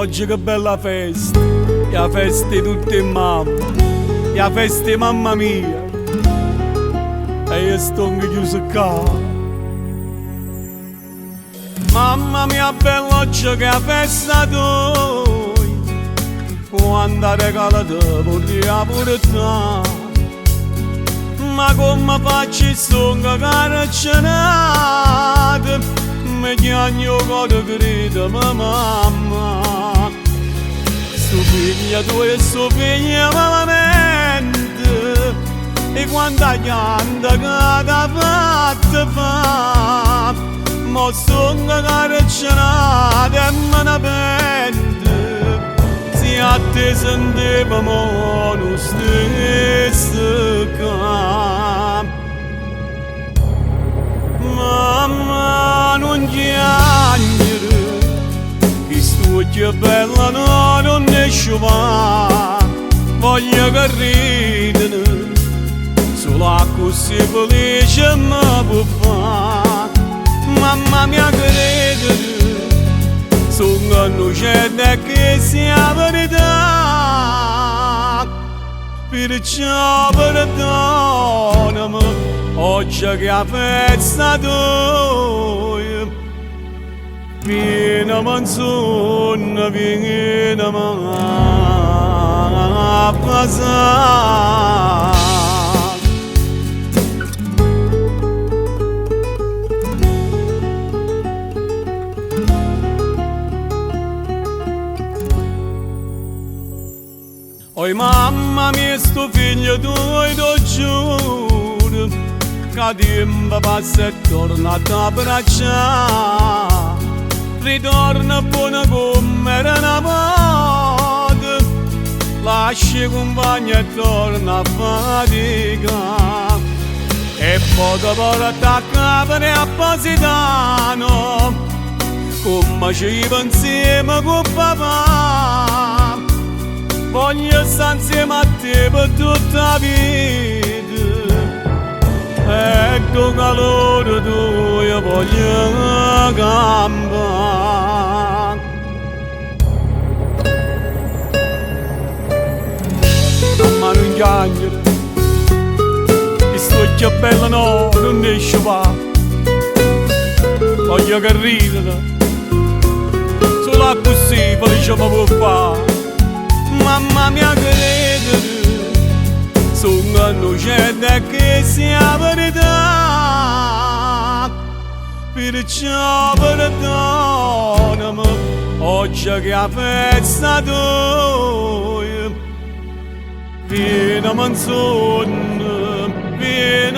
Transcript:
oggi che bella festa, la festa di tutte mamme, la festa di mamma mia, e io sto chiuso qua. Mamma mia bella oggi che festa tu, quando regalate vorrei pure te. Ma come faccio sonno caraccianate, mi chiagno cosa grida mamma. Sto figlia tua e sto figlia malamente, e quando canta che fatta fa, ma sonno caraccianate e me ne pente, se a te sentivamo lo stesso campo. Mamma non piangere, che sto che bella no, non esce va, voglio che ridere, solo così felice mi può fare. Mamma mia credere, sono innocente che sia verità, perciò perdonami oggi che a festa tua. Vieni manzonna, vieni a passare. Oi mamma mia, sto figlio tuo, ti giuro, che tempo passa e torna a t'abbracciare. Ritorna buona come era una volta, lascia i compagni e torna a fatica. E poi porta a capo a Positano, come ci va insieme con papà. Voglio stare insieme a te per tutta la vita, e il calore tuo io voglio campare. Mamma non piangere, che sto che bella no, non esce va, voglio che ridere, solo così felice mi può fare. Mamma mia credere, sono innocente che sia verità, perciò perdonami oggi che a festa tua. Vieni manzonna, vieni